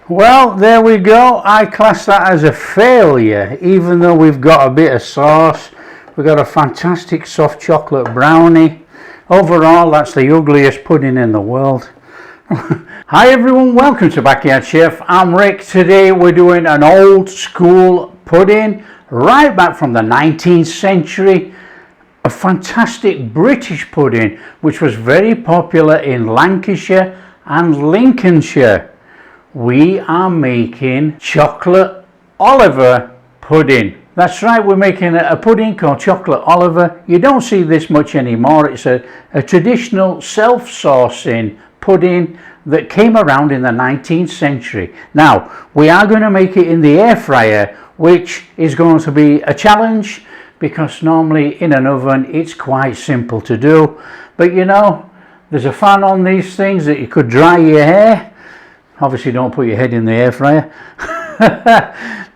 Well, there we go. I class that as a failure, even though we've got a bit of sauce. We've got a fantastic soft chocolate brownie. Overall, that's the ugliest pudding in the world. Hi everyone, welcome to Backyard Chef. I'm Rick. Today we're doing an old school pudding right back from the 19th century. A fantastic British pudding which was very popular in Lancashire and Lincolnshire. We are making chocolate Oliver pudding. That's right, we're making a pudding called chocolate Oliver. You don't see this much anymore. It's a traditional self-saucing pudding that came around in the 19th century. Now, we are going to make it in the air fryer, which is going to be a challenge because normally in an oven it's quite simple to do. But you know, there's a fan on these things that you could dry your hair. Obviously don't put your head in the air fryer.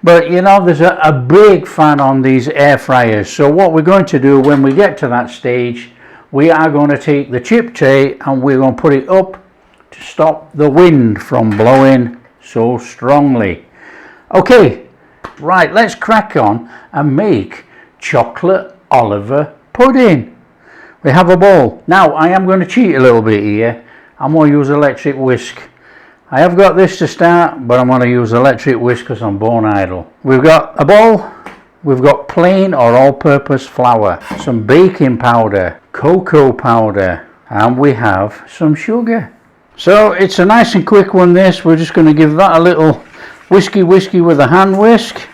But you know, there's a big fan on these air fryers. So what we're going to do when we get to that stage, we are going to take the chip tray and we're going to put it up to stop the wind from blowing so strongly. Okay, right, let's crack on and make chocolate Oliver pudding. We have a bowl. Now I am going to cheat a little bit here. I'm going to use electric whisk. I have got this to start, but I'm going to use electric whisk because I'm bone idle. We've got a bowl, we've got plain or all-purpose flour, some baking powder, cocoa powder, and we have some sugar. So it's a nice and quick one this. We're just going to give that a little whisky with a hand whisk.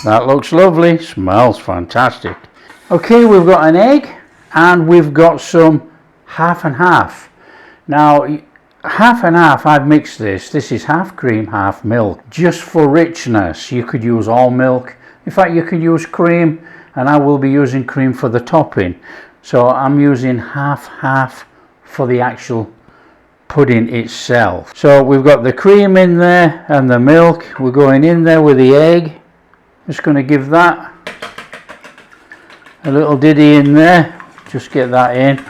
That looks lovely, smells fantastic. Okay, we've got an egg and we've got some half and half. Now, half and half, I've mixed this. This is half cream, half milk. Just for richness, you could use all milk. In fact, you could use cream, and I will be using cream for the topping. So I'm using half for the actual pudding itself. So we've got the cream in there and the milk. We're going in there with the egg. Just going to give that a little diddy in there. Just get that in.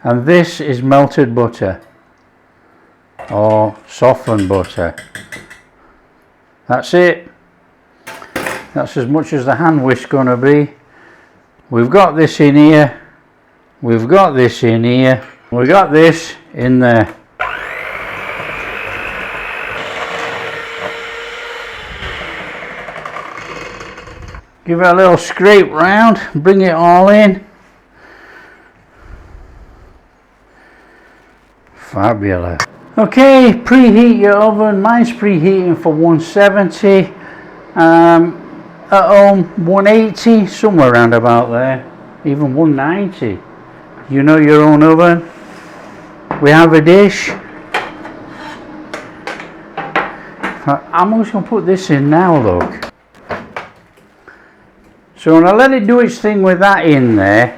And this is melted butter or softened butter. That's it. That's as much as the hand whisk going to be. We've got this in here. We've got this in here. We've got this in there. Give it a little scrape round. Bring it all in. Fabulous. Okay, preheat your oven. Mine's preheating for 170. At home 180, somewhere around about there, even 190. You know your own oven. We have a dish. I'm just going to put this in now, look. So when I let it do its thing with that in there,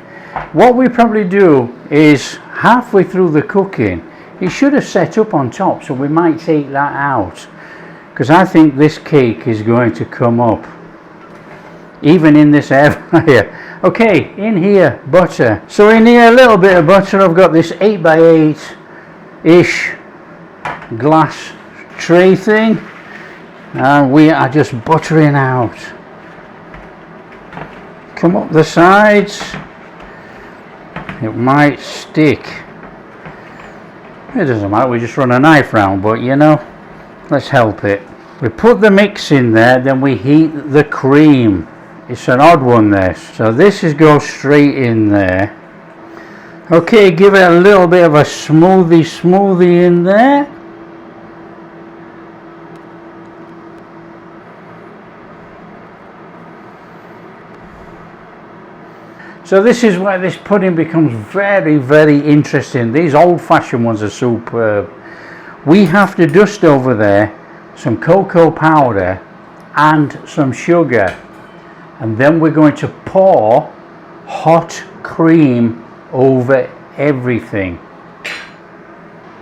what we probably do is halfway through the cooking, it should have set up on top, so we might take that out because I think this cake is going to come up even in this air fryer. Okay, in here, butter. So in here, a little bit of butter. I've got this 8x8 ish glass tray thing and we are just buttering out. Come up the sides. It might stick. It doesn't matter, we just run a knife round, but you know, let's help it. We put the mix in there, then we heat the cream. It's an odd one, this. So this is go straight in there. Okay, give it a little bit of a smoothie in there. So this is where this pudding becomes very, very interesting. These old-fashioned ones are superb. We have to dust over there some cocoa powder and some sugar. And then we're going to pour hot cream over everything.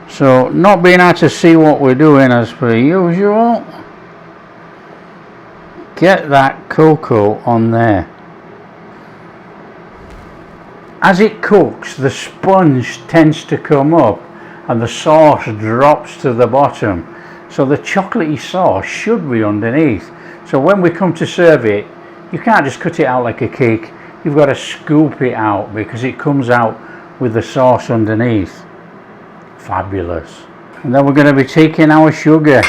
So not being able to see what we're doing as per usual. Get that cocoa on there. As it cooks, the sponge tends to come up and the sauce drops to the bottom. So the chocolatey sauce should be underneath. So when we come to serve it, you can't just cut it out like a cake. You've got to scoop it out because it comes out with the sauce underneath. Fabulous. And then we're going to be taking our sugar.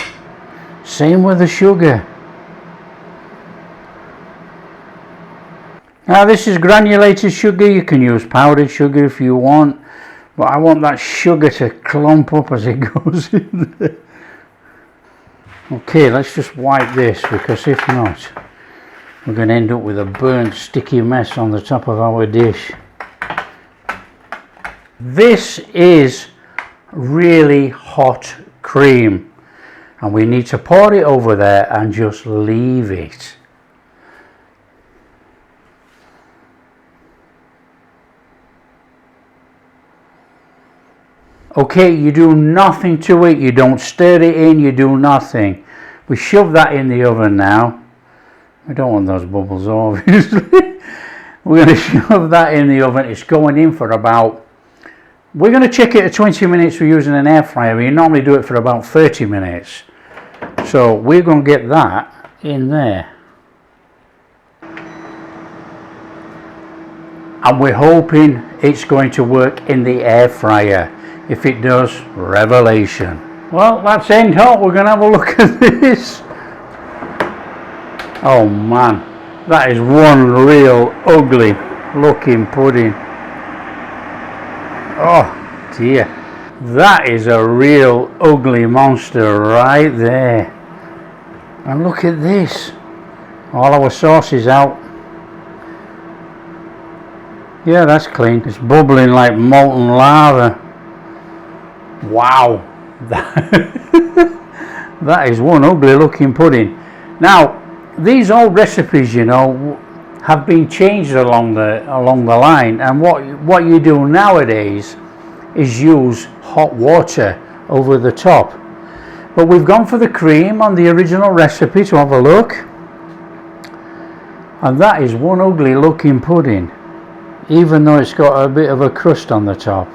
Same with the sugar. Now this is granulated sugar. You can use powdered sugar if you want, but I want that sugar to clump up as it goes in there. Okay, let's just wipe this, because if not, we're going to end up with a burnt sticky mess on the top of our dish. This is really hot cream, and we need to pour it over there and just leave it. Okay, you do nothing to it, you don't stir it in, you do nothing. We shove that in the oven now. I don't want those bubbles, obviously. We're going to shove that in the oven. It's going in for about, we're going to check it at 20 minutes. We're using an air fryer. We normally do it for about 30 minutes. So we're going to get that in there. And we're hoping it's going to work in the air fryer. If it does, revelation. Well, that's end hot. We're going to have a look at this. Oh man, that is one real ugly looking pudding. Oh dear, that is a real ugly monster right there. And look at this, all our sauce is out. Yeah, that's clean. It's bubbling like molten lava. Wow, that is one ugly looking pudding. Now, these old recipes, you know, have been changed along the line, and what you do nowadays is use hot water over the top. But we've gone for the cream on the original recipe to have a look, and that is one ugly looking pudding, even though it's got a bit of a crust on the top.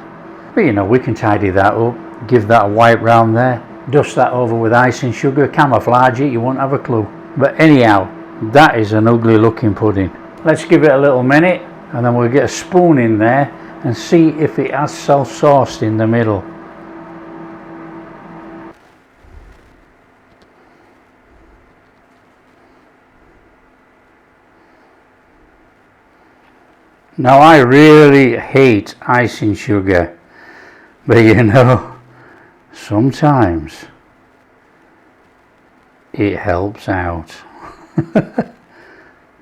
But you know, we can tidy that up, give that a wipe round there, dust that over with icing sugar, camouflage it, you won't have a clue. But anyhow, that is an ugly looking pudding. Let's give it a little minute, and then we'll get a spoon in there and see if it has self-sauced in the middle. Now I really hate icing sugar, but you know, sometimes it helps out.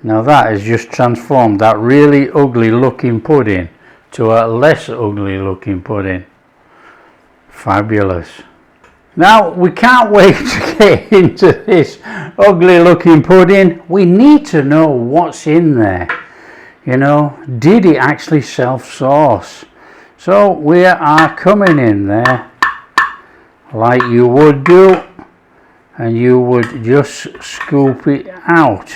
Now that has just transformed that really ugly looking pudding to a less ugly looking pudding. Fabulous. Now we can't wait to get into this ugly looking pudding. We need to know what's in there. You know, did it actually self-sauce? So we are coming in there like you would do, and you would just scoop it out.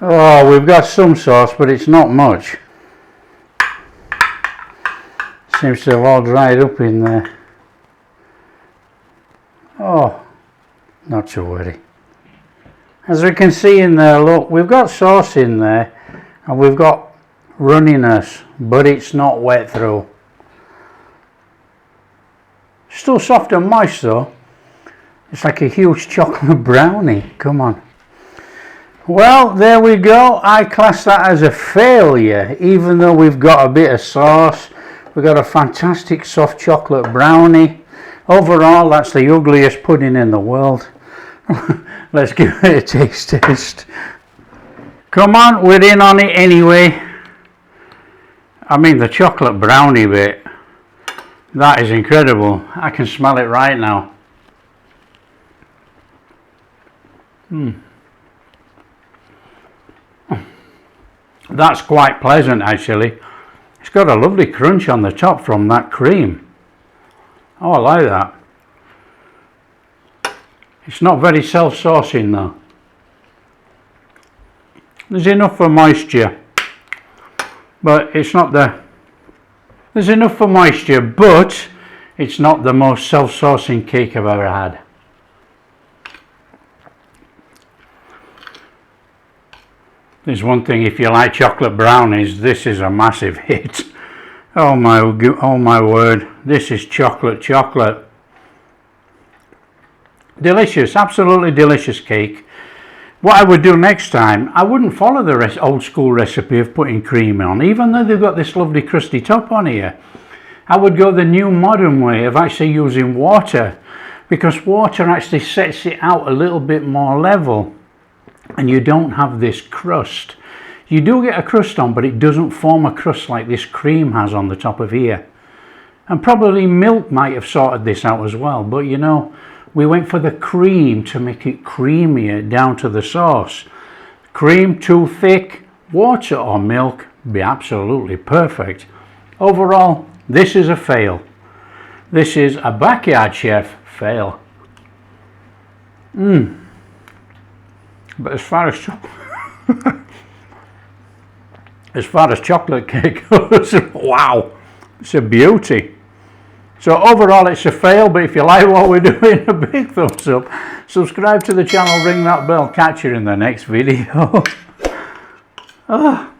Oh, we've got some sauce, but it's not much. Seems to have all dried up in there. Oh, not to worry. As we can see in there, look, we've got sauce in there and we've got runniness, but it's not wet through. Still soft and moist though. It's like a huge chocolate brownie. Come on. Well, there we go. I class that as a failure, even though we've got a bit of sauce. We've got a fantastic soft chocolate brownie. Overall, that's the ugliest pudding in the world. Let's give it a taste test. Come on, we're in on it anyway. I mean, the chocolate brownie bit, that is incredible. I can smell it right now. That's quite pleasant actually. It's got a lovely crunch on the top from that cream. Oh, I like that. It's not very self-saucing though. There's enough for moisture, but it's not there's enough for moisture, but it's not the most self-saucing cake I've ever had. There's one thing, if you like chocolate brownies, this is a massive hit. Oh my word, this is chocolate. Delicious, absolutely delicious cake. What I would do next time, I wouldn't follow the old school recipe of putting cream on, even though they've got this lovely crusty top on here. I would go the new modern way of actually using water, because water actually sets it out a little bit more level and you don't have this crust. You do get a crust on, but it doesn't form a crust like this cream has on the top of here. And probably milk might have sorted this out as well, but you know, we went for the cream to make it creamier down to the sauce. Cream too thick, water or milk be absolutely perfect. Overall, this is a fail. This is a backyard chef fail. But as far as chocolate cake goes, wow, it's a beauty. So overall it's a fail, but if you like what we're doing, a big thumbs up. Subscribe to the channel, ring that bell, catch you in the next video. Oh.